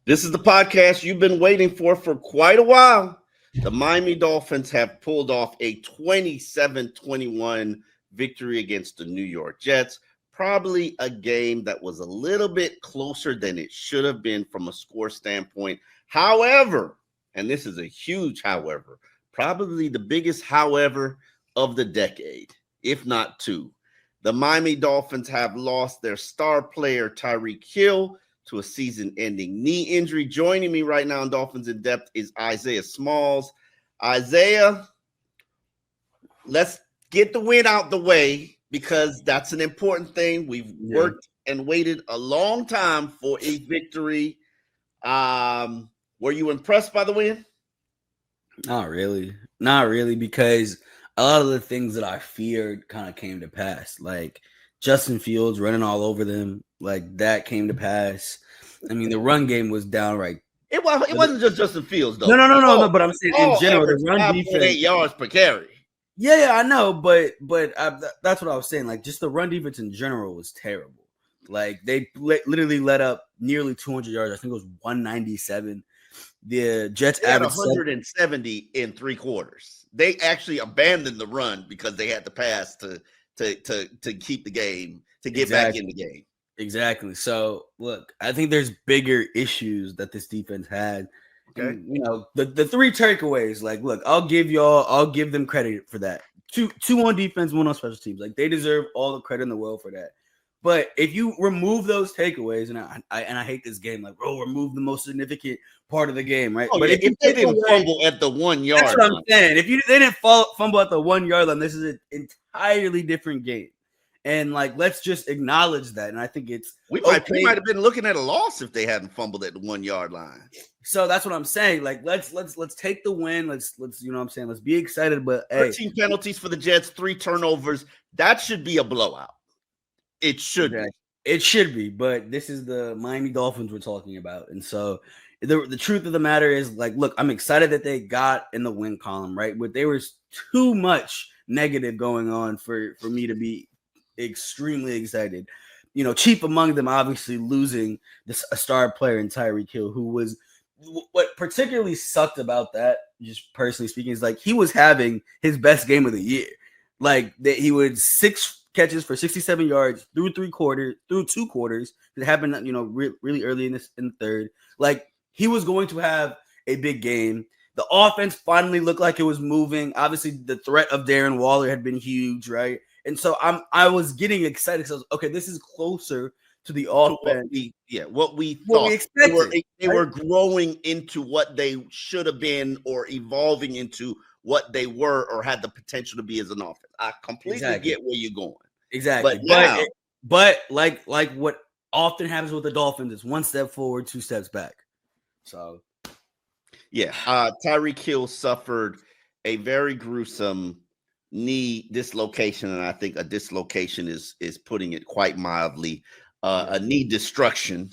This is the podcast you've been waiting for quite a while. The Miami Dolphins have pulled off a 27-21 victory against the New York Jets. Probably a game that was a little bit closer than it should have been from a score standpoint. However, and this is a huge however, probably the biggest however of the decade, if not two. The Miami Dolphins have lost their star player, Tyreek Hill, to a season-ending knee injury. Joining me right now on Dolphins in Depth is Isaiah Smalls. Isaiah, let's get the win out the way because that's an important thing. We've worked and waited a long time for a victory. Were you impressed by the win? Not really, because a lot of the things that I feared kind of came to pass. Like Justin Fields running all over them, like that came to pass. I mean, the run game was downright. It wasn't just Justin Fields, though. No. But I'm saying in general, the run defense, 8 yards per carry. Yeah, I know, but that's what I was saying. Like, just the run defense in general was terrible. Like, they literally let up nearly 200 yards. I think it was 197. The Jets had 170 in 3 quarters. They actually abandoned the run because they had to pass to keep the game, to get back in the game. Exactly. So, look, I think there's bigger issues that this defense had. Okay. And, the 3 takeaways, like, look, I'll give them credit for that. Two on defense, 1 on special teams. Like, they deserve all the credit in the world for that. But if you remove those takeaways, and I hate this game, like, remove the most significant part of the game, right? But if they didn't fumble at the 1 yard line. That's what I'm saying. If they didn't fumble at the 1 yard line, this is an entirely different game. And like, let's just acknowledge that. And I think we might have been looking at a loss if they hadn't fumbled at the 1 yard line. So that's what I'm saying. Like, let's take the win. Let's you know what I'm saying. Let's be excited. But 13 penalties for the Jets, 3 turnovers. That should be a blowout. It should be. It should be. But this is the Miami Dolphins we're talking about, and so the truth of the matter is, like, look, I'm excited that they got in the win column, right? But there was too much negative going on for me to be extremely excited. Chief among them, obviously losing a star player in Tyreek Hill, who was what particularly sucked about that, just personally speaking, is like he was having his best game of the year. Like that, he would 6 catches for 67 yards through 2 quarters. It happened, really early in the third. Like, he was going to have a big game. The offense finally looked like it was moving. Obviously, the threat of Darren Waller had been huge, right? And so I was getting excited because I was, okay, this is closer to the offense. What we thought. Expected. They were growing into what they should have been, or evolving into what they were or had the potential to be as an offense. I completely get where you're going. Exactly. But like what often happens with the Dolphins is 1 step forward, 2 steps back. So, yeah, Tyreek Hill suffered a very gruesome knee dislocation, and I think a dislocation is putting it quite mildly. A knee destruction.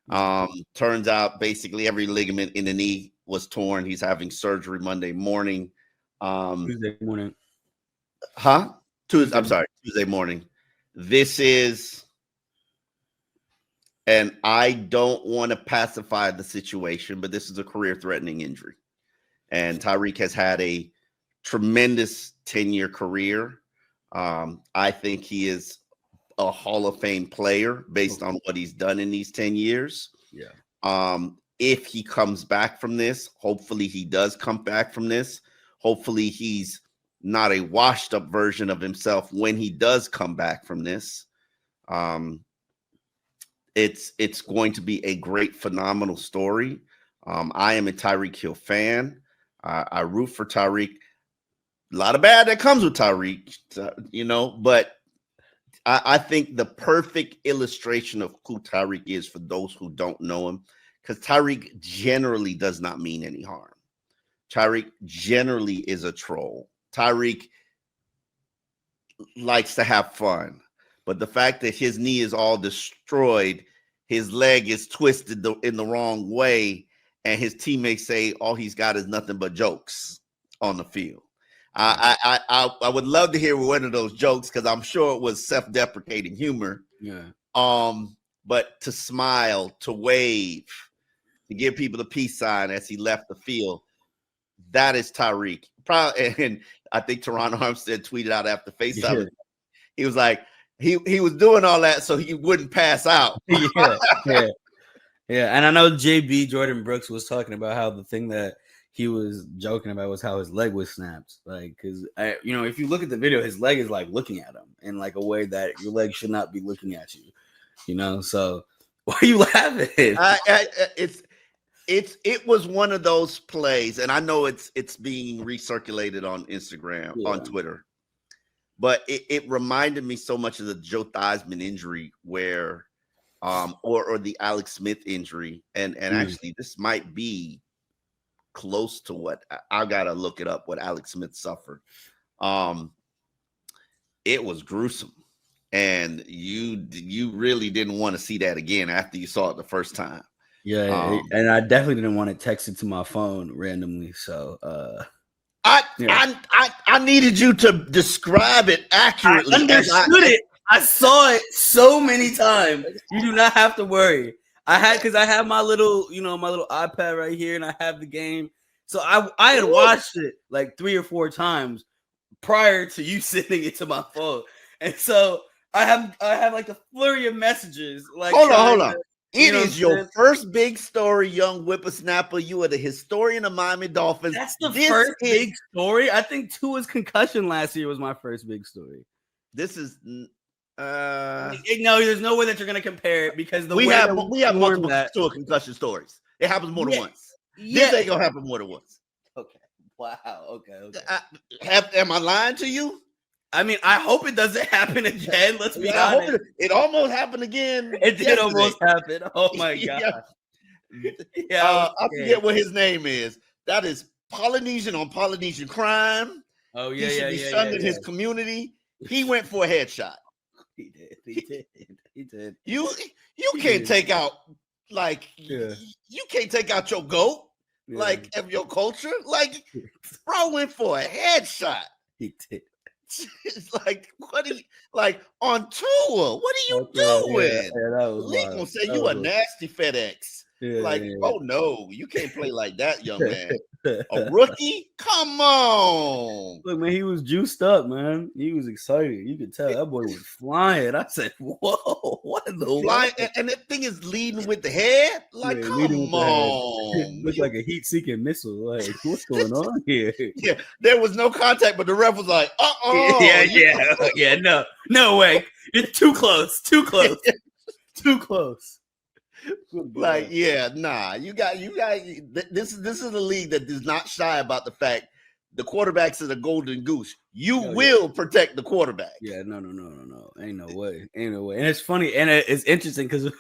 Turns out basically every ligament in the knee was torn. He's having surgery Monday morning. Tuesday morning. Tuesday morning. This is, and I don't want to pacify the situation, but this is a career-threatening injury. And Tyreek has had a tremendous 10-year career. I think he is a Hall of Fame player based on what he's done in these 10 years. Yeah. If he comes back from this, hopefully he does come back from this. Hopefully he's not a washed up version of himself when he does come back from this. It's going to be a great, phenomenal story. I am a Tyreek Hill fan. I root for Tyreek. A lot of bad that comes with Tyreek, but I think the perfect illustration of who Tyreek is for those who don't know him, because Tyreek generally does not mean any harm. Tyreek generally is a troll. Tyreek likes to have fun, but the fact that his knee is all destroyed, his leg is twisted in the wrong way, and his teammates say all he's got is nothing but jokes on the field. I would love to hear one of those jokes because I'm sure it was self-deprecating humor. Yeah. But to smile, to wave, to give people the peace sign as he left the field. That is Tyreek. Probably, and I think Teron Armstead tweeted out after FaceTime. Yeah. He was like, he was doing all that so he wouldn't pass out. Yeah. And I know JB Jordan Brooks was talking about how the thing that he was joking about was how his leg was snapped. Like, because if you look at the video, his leg is like looking at him in like a way that your leg should not be looking at you. So why are you laughing? It was one of those plays, and I know it's being recirculated on Instagram, on Twitter, but it reminded me so much of the Joe Theismann injury where, or the Alex Smith injury, and actually this might be close to what I gotta look it up, what Alex Smith suffered. It was gruesome, and you really didn't want to see that again after you saw it the first time. Yeah, and I definitely didn't want to text it to my phone randomly. So I needed you to describe it accurately. I understood it. I saw it so many times. You do not have to worry. I have my little, my little iPad right here, and I have the game. So I had watched it like 3 or 4 times prior to you sending it to my phone, and so I have like a flurry of messages. Like, hold on. It is your first big story, young whippersnapper. You are the historian of Miami Dolphins. That's the first big story. I think Tua's concussion last year was my first big story. This is no. There's no way that you're going to compare it because we have multiple Tua concussion stories. It happens more than once. This ain't gonna happen more than once. Okay. Wow. Okay. Am I lying to you? I mean, I hope it doesn't happen again. Let's be honest. It almost happened again. It did almost happen. Oh my god. I forget what his name is. That is Polynesian on Polynesian crime. Oh yeah, he should be shunned in his community. He went for a headshot. He did. You can't take out you can't take out your GOAT of your culture. Like, bro went for a headshot. He did. It's like, what are you on tour? What are you doing? League gonna say you a nasty FedEx. Oh no, you can't play like that, young man. A rookie? Come on. Look, man, he was juiced up, man. He was excited. You could tell that boy was flying. I said, whoa, what in the flying? And that thing is leading with the head? Like, come on. Looked like a heat-seeking missile. Like, what's going on here? Yeah, there was no contact, but the ref was like, no way. It's too close. Too close. Like, you got this is a league that does not shy about the fact the quarterbacks are the golden goose. You will protect the quarterback. Yeah, no. Ain't no way. And it's funny, and it's interesting because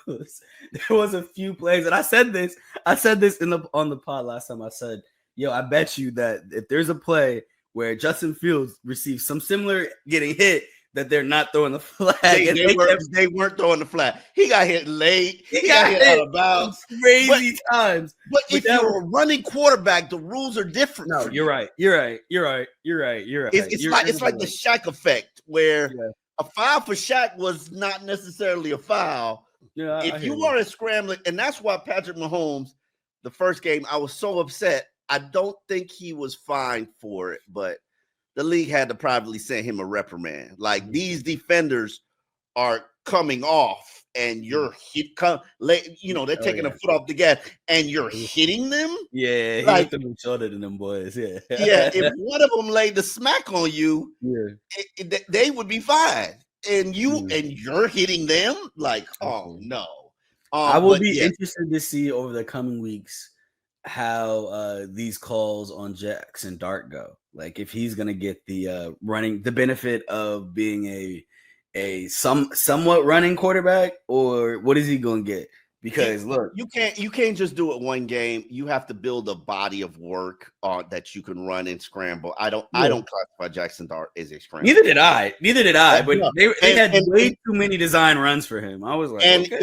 there was a few plays, and I said this on the pod last time. I said, yo, I bet you that if there's a play where Justin Fields receives some similar getting hit, that they're not throwing the flag. They weren't throwing the flag. He got hit late. He got hit out of bounds. Crazy times. But if you're a running quarterback, the rules are different. No, you're right. It's like the Shaq effect, where a foul for Shaq was not necessarily a foul. Yeah, if you are scrambling, and that's why Patrick Mahomes, the first game, I was so upset. I don't think he was fined for it, but the league had to privately send him a reprimand. Like, these defenders are coming off, and you're they're taking a foot off the gas, and you're hitting them. Yeah, he hit them shorter than them boys. Yeah, if one of them laid the smack on you, they would be fine. And you're hitting them. Like, oh no. I will be interested to see over the coming weeks how these calls on Jackson Dart go. Like, if he's gonna get the benefit of being a somewhat running quarterback, or what is he gonna get? Because look, you can't just do it one game. You have to build a body of work that you can run and scramble. I don't classify Jackson Dart as a scramble. Neither did I. But they had way too many design runs for him. I was like,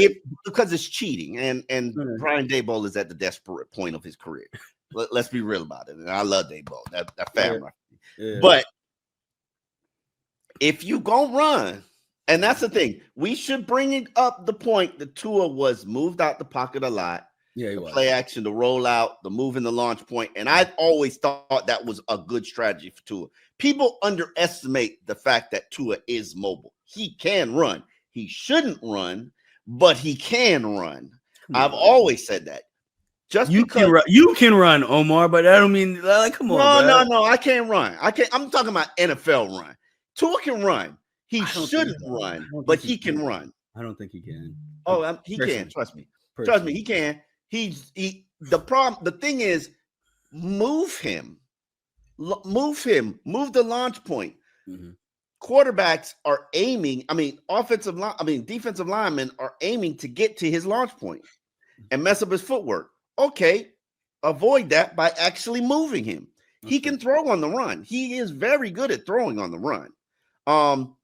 because it's cheating, and Brian Daboll is at the desperate point of his career. Let's be real about it. And I love Daboll, that family. Yeah. But if you gonna run, and that's the thing, we should bring up the point that Tua was moved out the pocket a lot. Yeah, he the was. play action, the rollout, the move in the launch point. And I always thought that was a good strategy for Tua. People underestimate the fact that Tua is mobile. He can run. He shouldn't run, but he can run. I've always said that. Just because You can run, Omar, but I don't mean like come on, bro. no, I can't run. I can't. I'm talking about NFL run. Tua can run. He shouldn't run, but he can run. I don't think he can. Oh, he can. Trust me. Trust me. He can. The problem. The thing is, move him. Move him. Move the launch point. Mm-hmm. Quarterbacks are aiming. Defensive linemen are aiming to get to his launch point and mess up his footwork. Okay, avoid that by actually moving him. He can throw on the run. He is very good at throwing on the run.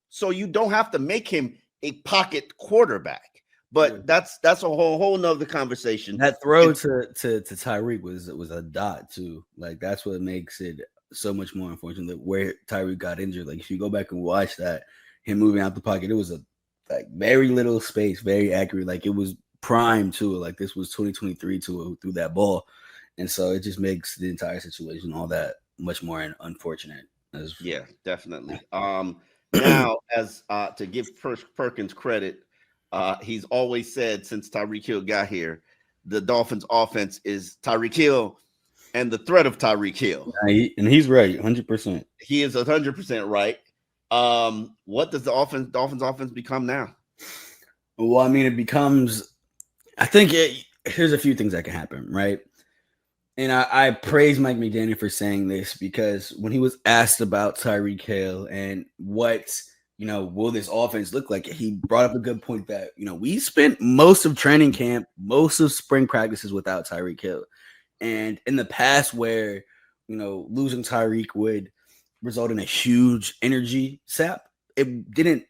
So you don't have to make him a pocket quarterback. But that's a whole nother conversation. That throw to Tyreek was a dot too. Like that's what makes it so much more unfortunate where Tyreek got injured. Like if you go back and watch that, him moving out the pocket, it was a very little space, very accurate. Like it was prime too. Like this was 2023 to through that ball, and so it just makes the entire situation all that much more unfortunate. Yeah, definitely. Now, as to give Perkins credit, he's always said since Tyreek Hill got here, the Dolphins' offense is Tyreek Hill and the threat of Tyreek Hill. And he's right, 100%. He is 100% right. What does the Dolphins' offense become now? Well, I mean, it becomes. I think here's a few things that can happen, right? And I praise Mike McDaniel for saying this because when he was asked about Tyreek Hill and what, will this offense look like, he brought up a good point that, we spent most of training camp, most of spring practices without Tyreek Hill. And in the past where, losing Tyreek would result in a huge energy sap, it didn't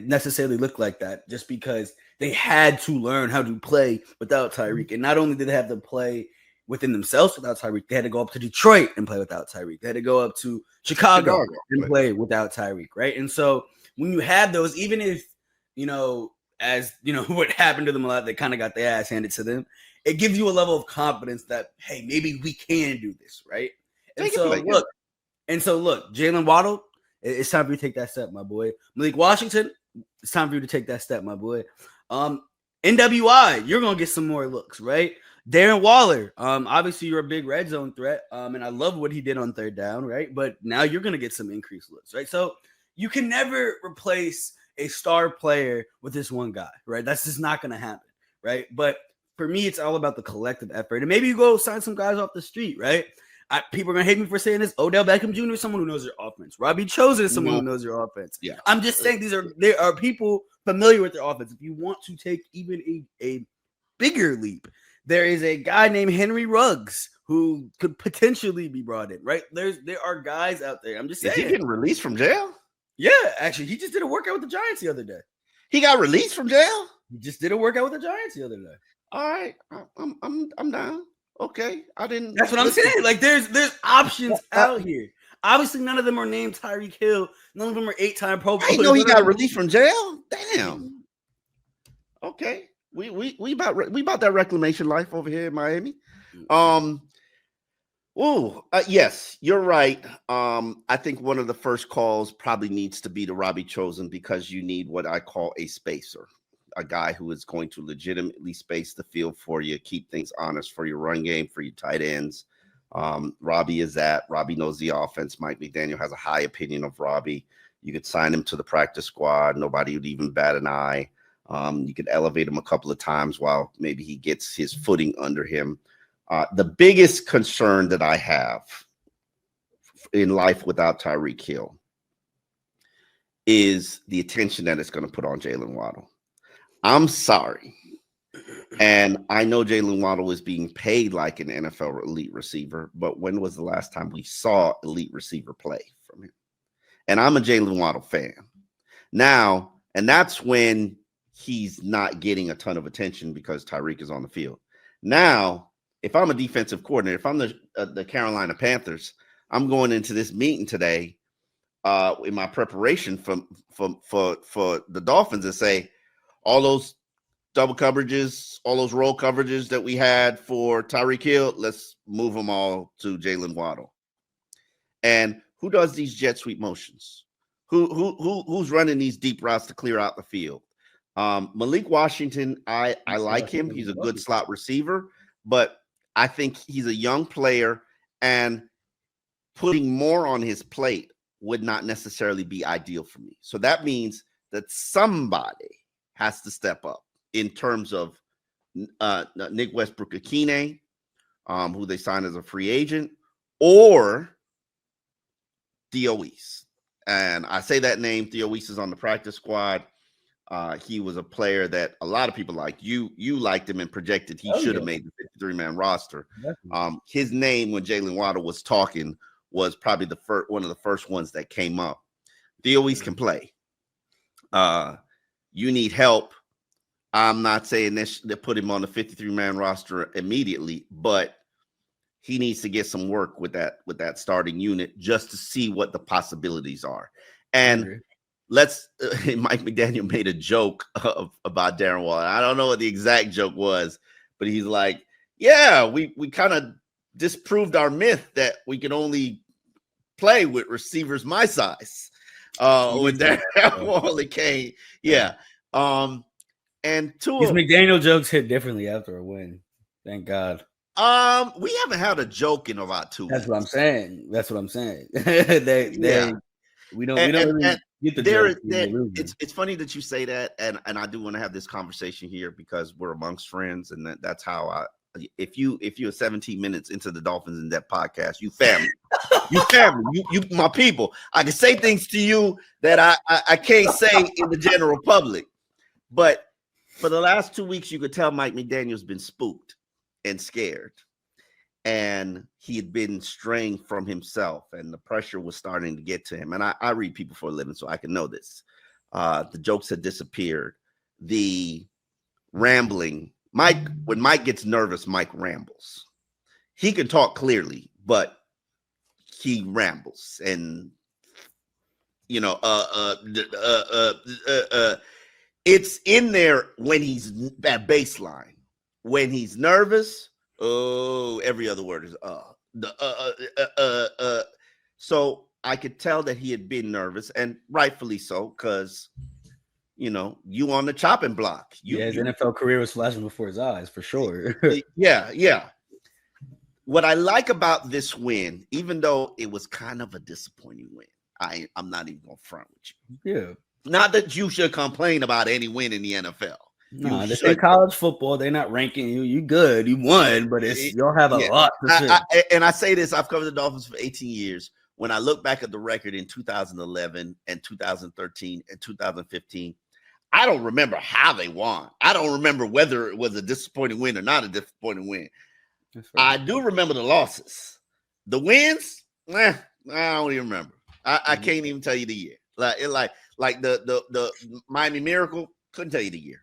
necessarily look like that just because they had to learn how to play without Tyreek. And not only did they have to play within themselves without Tyreek, they had to go up to Detroit and play without Tyreek. They had to go up to Chicago and play without Tyreek, right? And so when you have those, even if, what happened to them a lot, they kind of got their ass handed to them, it gives you a level of confidence that, hey, maybe we can do this, right? And so look, Jalen Waddle, it's time for you to take that step, my boy. Malik Washington, it's time for you to take that step, my boy. NWI, you're going to get some more looks, right? Darren Waller, obviously you're a big red zone threat, and I love what he did on third down, right? But now you're going to get some increased looks, right? So you can never replace a star player with this one guy, right? That's just not going to happen, right? But for me, it's all about the collective effort. And maybe you go sign some guys off the street, right? People are going to hate me for saying this. Odell Beckham Jr. is someone who knows their offense. Robbie Chosen is someone who knows their offense. Yeah. I'm just saying there are people familiar with their offense. If you want to take even a bigger leap, there is a guy named Henry Ruggs who could potentially be brought in, right? There are guys out there. I'm just saying. Is he getting released from jail? Yeah, actually, he just did a workout with the Giants the other day. He got released from jail? He just did a workout with the Giants the other day. All right, I'm down. Okay, I didn't. That's what I'm saying. Like, there's options out here. Obviously, none of them are named Tyreek Hill. None of them are 8-time Pro Bowlers. I know he got released from jail. Damn. Okay, we about that reclamation life over here in Miami. Yes, you're right. I think one of the first calls probably needs to be to Robbie Chosen because you need what I call a spacer. A guy who is going to legitimately space the field for you, keep things honest for your run game, for your tight ends. Robbie is that. Robbie knows the offense. Mike McDaniel has a high opinion of Robbie. You could sign him to the practice squad. Nobody would even bat an eye. You could elevate him a couple of times while maybe he gets his footing under him. The biggest concern that I have in life without Tyreek Hill is the attention that it's going to put on Jalen Waddle. I'm sorry. And I know Jalen Waddle is being paid like an NFL elite receiver, but when was the last time we saw elite receiver play from him? And I'm a Jalen Waddle fan. Now, and that's when he's not getting a ton of attention because Tyreek is on the field. Now, if I'm a defensive coordinator, if I'm the Carolina Panthers, I'm going into this meeting today in my preparation for the Dolphins and say, all those double coverages, all those roll coverages that we had for Tyreek Hill, let's move them all to Jalen Waddle. And who does these jet sweep motions? Who's running these deep routes to clear out the field? Malik Washington, I like him. He's a good slot receiver, but I think he's a young player, and putting more on his plate would not necessarily be ideal for me. So that means that somebody has to step up in terms of Nick Westbrook-Akine, who they signed as a free agent, or Theo Weiss. And I say that name. Theo Weiss is on the practice squad. He was a player that a lot of people like. You liked him and projected he should have made the 53-man roster. His name, when Jalen Waddle was talking, was probably one of the first ones that came up. Theo Weiss can play. You need help. I'm not saying they put him on the 53-man roster immediately, but he needs to get some work with that starting unit just to see what the possibilities are. And Mike McDaniel made a joke about Darren Waller. I don't know what the exact joke was, but he's like, yeah, we kind of disproved our myth that we can only play with receivers my size. When Darren Waller came. Yeah. And these McDaniel jokes hit differently after a win. Thank God. We haven't had a joke in about 2 weeks. That's what I'm saying. We don't really get the joke. It's funny that you say that, and I do want to have this conversation here because we're amongst friends, and that's how if you're 17 minutes into the Dolphins in Depth podcast, you family. You my people. I can say things to you that I can't say in the general public. But for the last 2 weeks, you could tell Mike McDaniel's been spooked and scared. And he had been straying from himself, and the pressure was starting to get to him. And I read people for a living, so I can know this. The jokes had disappeared. The rambling. When Mike gets nervous, Mike rambles. He can talk clearly, but he rambles. And, it's in there when he's at baseline. When he's nervous, every other word is So I could tell that he had been nervous, and rightfully so, because you on the chopping block. His NFL career was flashing before his eyes, for sure. Yeah. What I like about this win, even though it was kind of a disappointing win, I'm not even gonna front with you. Yeah. Not that you should complain about any win in the NFL. No, this is college football. They're not ranking you. You good. You won, but you'll have a lot to say. And I say this, I've covered the Dolphins for 18 years. When I look back at the record in 2011 and 2013 and 2015, I don't remember how they won. I don't remember whether it was a disappointing win or not a disappointing win. I do remember the losses. The wins, I don't even remember. I can't even tell you the year. Like the Miami Miracle, couldn't tell you the year.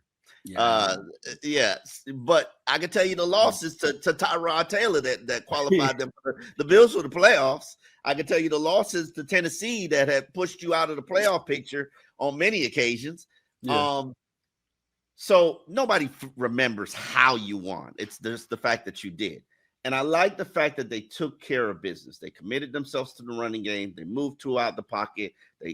But I can tell you the losses to Tyrod Taylor that qualified them for the Bills for the playoffs. I can tell you the losses to Tennessee that had pushed you out of the playoff picture on many occasions. So nobody remembers how you won. It's just the fact that you did. And I like the fact that they took care of business. They committed themselves to the running game. They moved two out the pocket.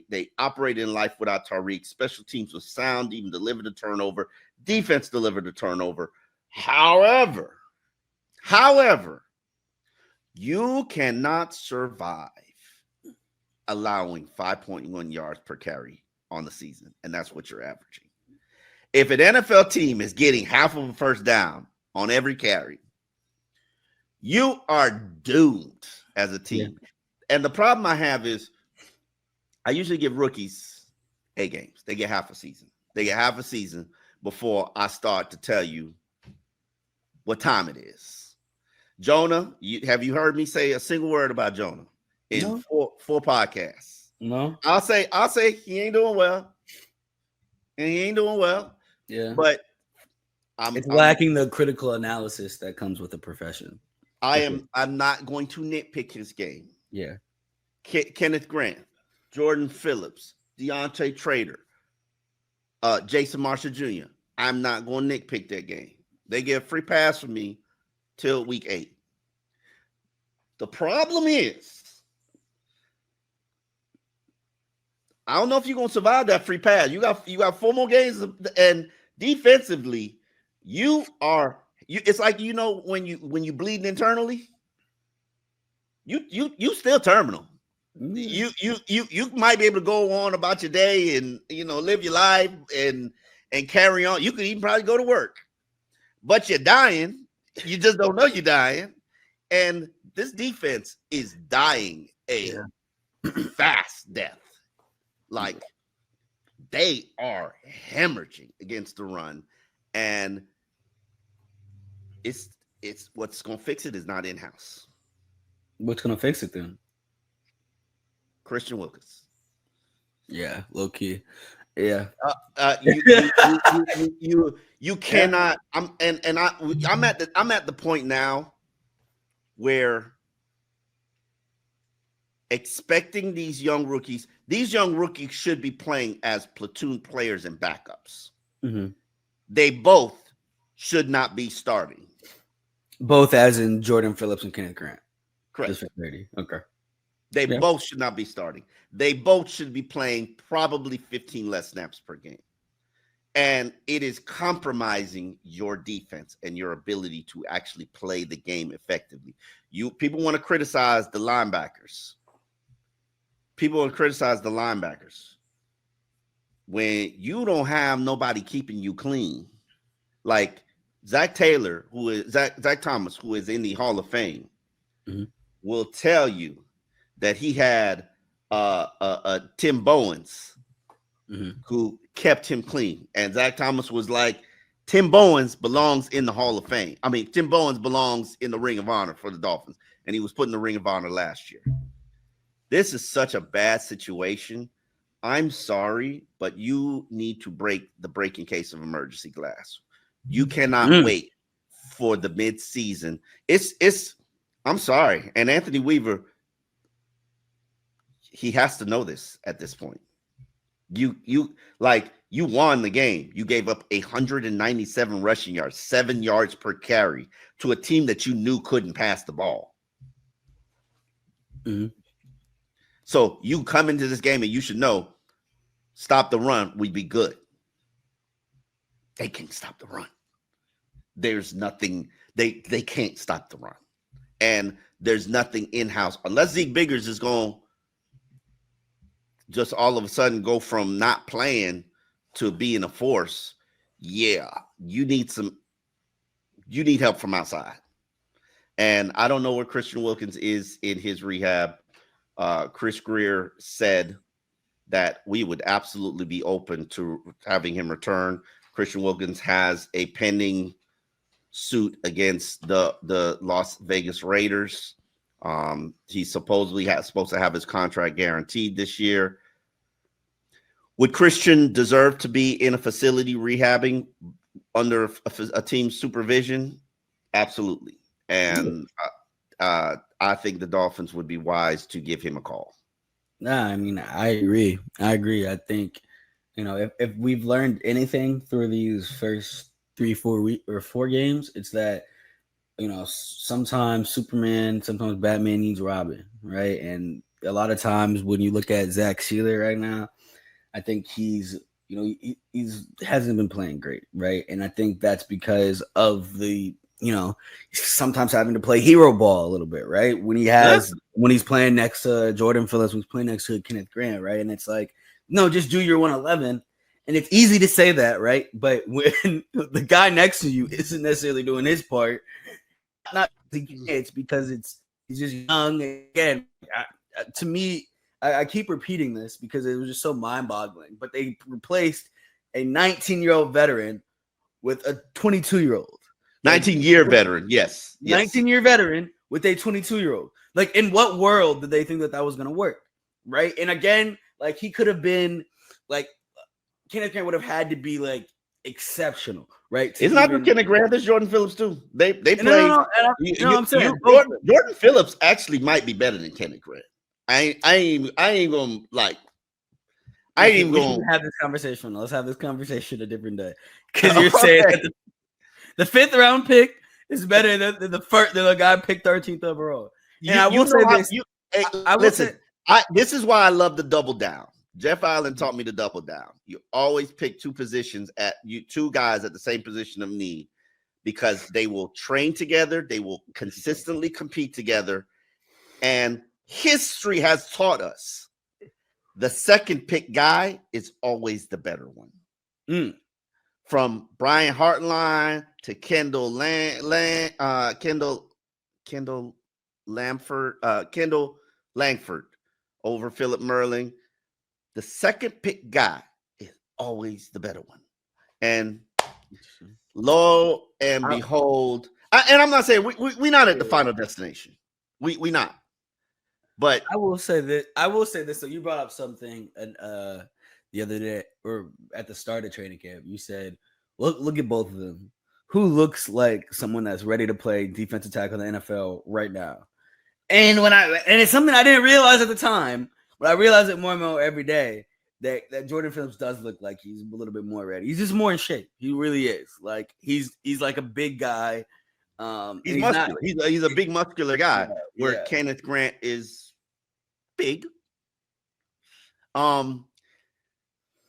They operated in life without Tyreek. Special teams was sound, even delivered a turnover. Defense delivered a turnover. However, you cannot survive allowing 5.1 yards per carry on the season, and that's what you're averaging. If an NFL team is getting half of a first down on every carry, you are doomed as a team. Yeah. And the problem I have is I usually give rookies A games. They get half a season. They get half a season before I start to tell you what time it is. Jonah, have you heard me say a single word about Jonah in four podcasts? No. I'll say he ain't doing well. And he ain't doing well. Yeah. But it's lacking the critical analysis that comes with the profession. I'm not going to nitpick his game. Yeah. Kenneth Grant, Jordan Phillips, Deontay Trader, Jason Marshall Jr. I'm not going to nitpick that game. They get a free pass from me till week 8. The problem is, I don't know if you're going to survive that free pass. You got 4 more games, and defensively, it's like, when you bleeding internally, you still terminal. You might be able to go on about your day and live your life and carry on. You could even probably go to work, but you're dying. You just don't know you're dying. And this defense is dying a fast death. Like, they are hemorrhaging against the run, and it's what's going to fix it is not in-house. What's going to fix it then? Christian Wilkins. Yeah, low key. Yeah. You cannot. I'm at the point now where expecting these young rookies should be playing as platoon players and backups. Mm-hmm. They both should not be starting. Both as in Jordan Phillips and Kenneth Grant. Correct. Just for 30. Okay. They both should not be starting. They both should be playing probably 15 less snaps per game. And it is compromising your defense and your ability to actually play the game effectively. People want to criticize the linebackers. When you don't have nobody keeping you clean, like Zach Thomas, who is in the Hall of Fame, will tell you that he had Tim Bowens who kept him clean. And Zach Thomas was like, Tim Bowens belongs in the Hall of Fame. I mean, Tim Bowens belongs in the Ring of Honor for the Dolphins. And he was put in the Ring of Honor last year. This is such a bad situation. I'm sorry, but you need to break the breaking case of emergency glass. You cannot wait for the mid-season. I'm sorry. And Anthony Weaver, he has to know this at this point. You won the game. You gave up 197 rushing yards, 7 yards per carry to a team that you knew couldn't pass the ball. Mm-hmm. So you come into this game and you should know, stop the run, we'd be good. They can't stop the run. There's nothing, they can't stop the run. And there's nothing in-house. Unless Zeke Biggers is going to just all of a sudden go from not playing to being a force, you need help from outside. And I don't know where Christian Wilkins is in his rehab. Chris Greer said that we would absolutely be open to having him return. Christian Wilkins has a pending suit against the Las Vegas Raiders. He's supposed to have his contract guaranteed this year. Would Christian deserve to be in a facility rehabbing under a team's supervision? Absolutely. And I think the Dolphins would be wise to give him a call. Nah, I mean, I agree. I think, if we've learned anything through these first 4 games, it's that, sometimes Superman, sometimes Batman needs Robin, right? And a lot of times when you look at Zach Sealer right now, I think he's hasn't been playing great, right? And I think that's because of the, sometimes having to play hero ball a little bit, right? When he's playing next to Jordan Phillips, when he's playing next to Kenneth Grant, right? And it's like, no, just do your 111. And it's easy to say that, right? But when the guy next to you isn't necessarily doing his part, not it's because he's just young. Again, to me, I keep repeating this because it was just so mind-boggling. But they replaced a 19-year-old veteran with a 22-year-old. 19-year veteran, yes. 19-year veteran with a 22-year-old. Like, in what world did they think that was going to work, right? And again, like, he could have been, like, Kenneth Grant would have had to be, like, exceptional, right? It's not for Kenneth Grant. There's Jordan Phillips too. They play. No, I'm saying Jordan Phillips actually might be better than Kenneth Grant. I ain't gonna I ain't even we going should have this conversation. Let's have this conversation a different day. Because you're saying that the 5th round pick is better than the guy picked 13th overall. And I will say this. I will listen, say, this is why I love the double down. Jeff Allen taught me to double down. You always pick two guys at the same position of need, because they will train together, they will consistently compete together, and history has taught us the second pick guy is always the better one. From Brian Hartline to Kendall Langford over Philip Merling. The second pick guy is always the better one. And lo and behold, and I'm not saying we're not at the final destination. We not. But I will say this. So you brought up something the other day, or at the start of training camp. You said, look at both of them. Who looks like someone that's ready to play defensive tackle in the NFL right now? And it's something I didn't realize at the time, but I realize it more and more every day that Jordan Phillips does look like he's a little bit more ready. He's just more in shape. He really is. Like he's like a big guy. He's muscular. He's a big muscular guy. Where Kenneth Grant is big. I'm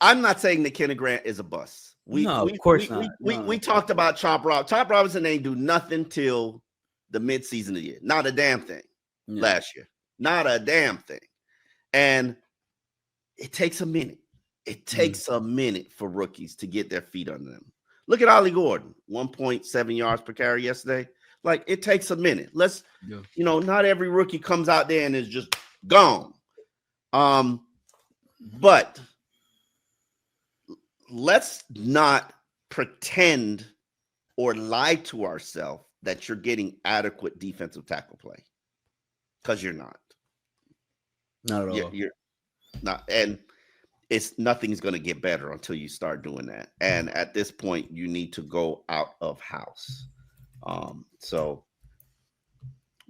not saying that Kenneth Grant is a bust. Of course not. We talked about Chop Robinson. Chop Robinson ain't do nothing till the midseason of the year. Not a damn thing last year. Not a damn thing. And it takes a minute. It takes a minute for rookies to get their feet under them. Look at Ollie Gordon, 1.7 yards per carry yesterday. Like, it takes a minute. Not every rookie comes out there and is just gone. But let's not pretend or lie to ourselves that you're getting adequate defensive tackle play, because you're not. Not at all. You're not, and nothing's going to get better until you start doing that. And at this point, you need to go out of house. So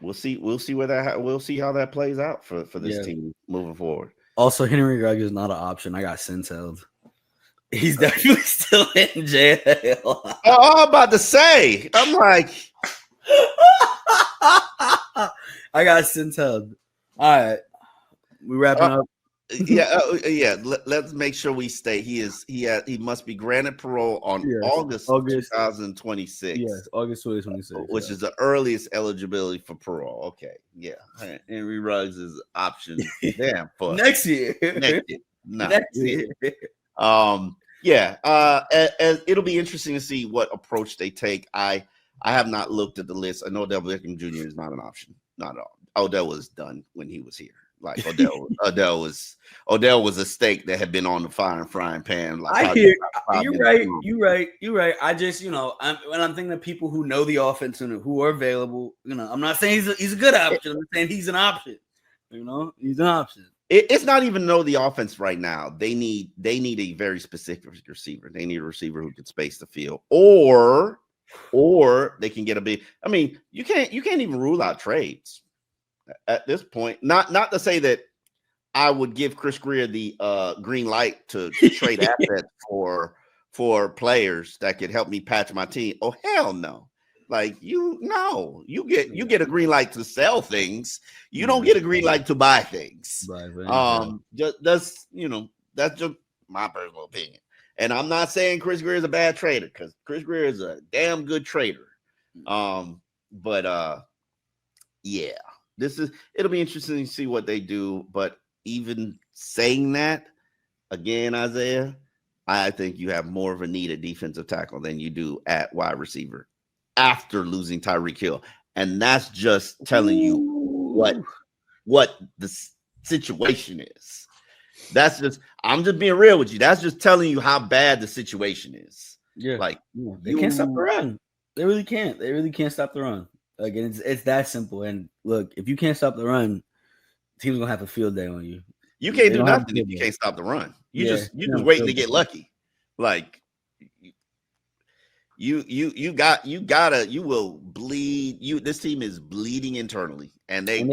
we'll see we'll see how that plays out for this team moving forward. Also, Henry Ruggs is not an option. I got sense held. He's definitely still in jail. I'm about to say, I'm like, I got sense held. All right, we wrapping up. Let's make sure we stay. He must be granted parole on August 2026. Yes, August 2026, which is the earliest eligibility for parole. Okay, yeah. Henry Ruggs is option. Damn, fuck. Next year. Next year. It'll be interesting to see what approach they take. I have not looked at the list. I know Odell Beckham Jr. is not an option. Not at all. Odell was done when he was here. Like Odell was a steak that had been on the frying pan. Like, I hear you're right. I just when I'm thinking of people who know the offense and who are available. I'm not saying he's a good option. I'm saying he's an option. He's an option. It's not even know the offense right now. They need a very specific receiver. They need a receiver who can space the field, or they can get a big. I mean, you can't even rule out trades at this point. Not to say that I would give Chris Greer the green light to trade assets for players that could help me patch my team. Oh, hell no. Like, you get a green light to sell things. You don't get a green light to buy things. That's just my personal opinion. And I'm not saying Chris Greer is a bad trader, because Chris Greer is a damn good trader. It'll be interesting to see what they do. But even saying that, again, Isaiah, I think you have more of a need at defensive tackle than you do at wide receiver after losing Tyreek Hill. And that's just telling you what the situation is. I'm just being real with you. That's just telling you how bad the situation is. Yeah. Like, they can't stop the run. They really can't. They really can't stop the run. Like, it's that simple. And look, if you can't stop the run, team's gonna have a field day on you. You can't do nothing if you can't stop the run. You just waiting to get lucky. Like, you will bleed. This team is bleeding internally, and they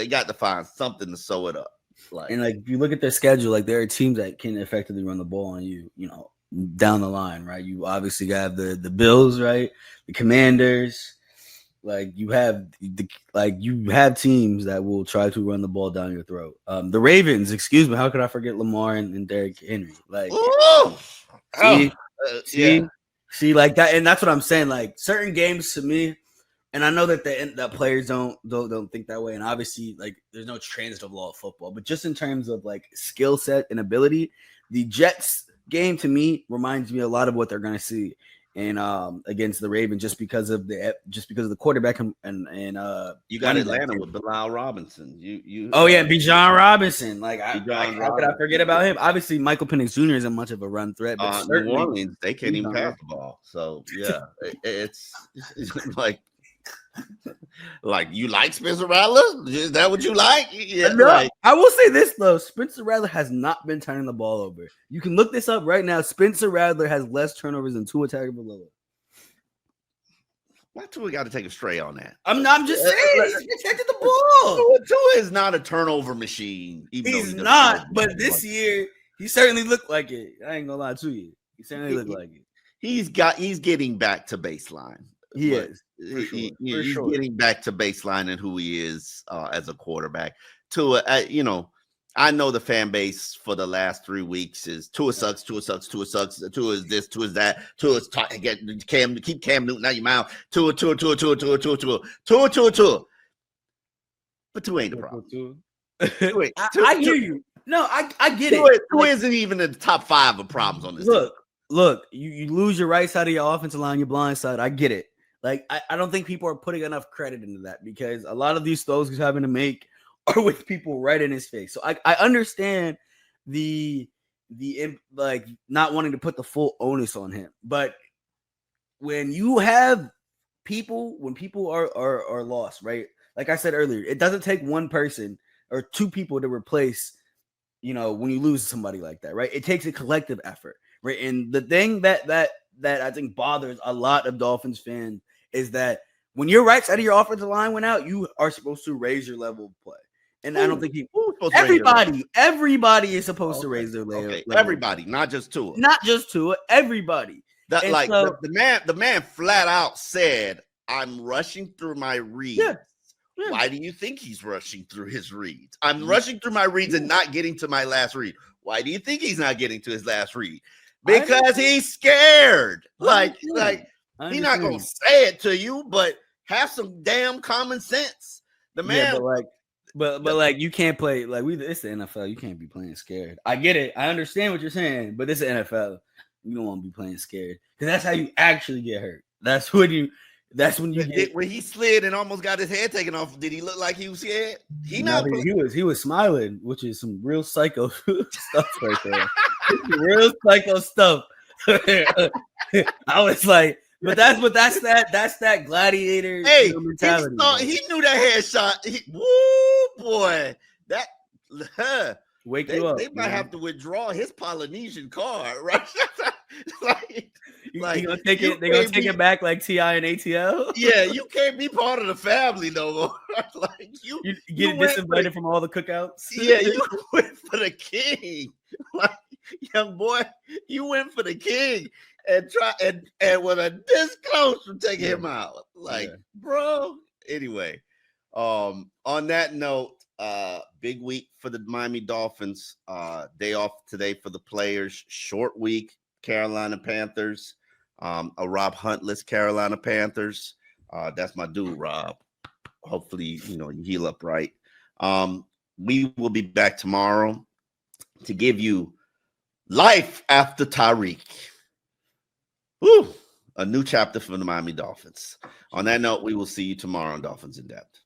got to find something to sew it up. Like, And like if you look at their schedule, like there are teams that can effectively run the ball on you, down the line, right? You obviously have the Bills, right? The Commanders. Like you have teams that will try to run the ball down your throat. The Ravens, excuse me, how could I forget Lamar and Derrick Henry? Like, see, yeah. see, like that, and that's what I'm saying. Like certain games to me, and I know that that players don't think that way, and obviously, like there's no transitive law of football, but just in terms of like skill set and ability, the Jets game to me reminds me a lot of what they're going to see and against the Ravens just because of the quarterback and you got Atlanta with Bilal Robinson. Bijan Robinson. Like how could I forget about him? Obviously, Michael Penix Jr. isn't much of a run threat, but New Orleans they can't even pass the ball. So yeah, it's like you like Spencer Rattler? Is that what you like? Yeah, no, I will say this though: Spencer Rattler has not been turning the ball over. You can look this up right now. Spencer Rattler has less turnovers than Tua Tagovailoa. Why Tua got to take a stray on that? I'm just saying he's protected the ball. Tua is not a turnover machine. He's not, but this year he certainly looked like it. I ain't gonna lie to you. He certainly looked like it. He's getting back to baseline. He is. He's getting back to baseline and who he is as a quarterback. Tua, I know the fan base for the last 3 weeks is Tua sucks, Tua sucks, Tua sucks, Tua is this, Tua is that, Tua's keep Cam Newton out your mouth, Tua. But Tua ain't the problem. I hear you. No, I get it. Tua isn't even in the top 5 of problems on this team. Look, you lose your right side of your offensive line, your blind side. I get it. Like, I don't think people are putting enough credit into that because a lot of these throws he's having to make are with people right in his face. So I understand the like not wanting to put the full onus on him. But when you have when people are lost, right? Like I said earlier, it doesn't take one person or 2 people to replace, when you lose somebody like that, right? It takes a collective effort, right? And the thing that I think bothers a lot of Dolphins fans is that when your right side of your offensive line went out, you are supposed to raise your level of play. And I don't think everybody is supposed to raise their level. Everybody, not just Tua. Everybody. The man flat out said, "I'm rushing through my reads." Yeah. Why do you think he's rushing through his reads? I'm rushing through my reads and not getting to my last read. Why do you think he's not getting to his last read? Because he's scared. Like he's not gonna say it to you, but have some damn common sense. The man, but like you can't play it's the NFL. You can't be playing scared. I get it. I understand what you're saying, but it's the NFL. You don't want to be playing scared because that's how you actually get hurt. That's when you when he slid and almost got his head taken off. Did he look like he was scared? He was smiling, which is some real psycho stuff right there. Real psycho stuff. I was like, but that's that gladiator mentality. He knew that headshot. Woo boy, that wake you up. They might have to withdraw his Polynesian card, right? They're gonna take it back like T.I. and ATL. Yeah, you can't be part of the family no more. Like you get disinvited from all the cookouts. Yeah, you went for the king, like young boy. You went for the king and when this close from taking him out, bro. Anyway, on that note, big week for the Miami Dolphins. Day off today for the players. Short week. Carolina Panthers, a Rob Huntless Carolina Panthers. That's my dude, Rob. Hopefully, you heal up right. We will be back tomorrow to give you life after Tyreek. Woo! A new chapter for the Miami Dolphins. On that note, we will see you tomorrow on Dolphins in Depth.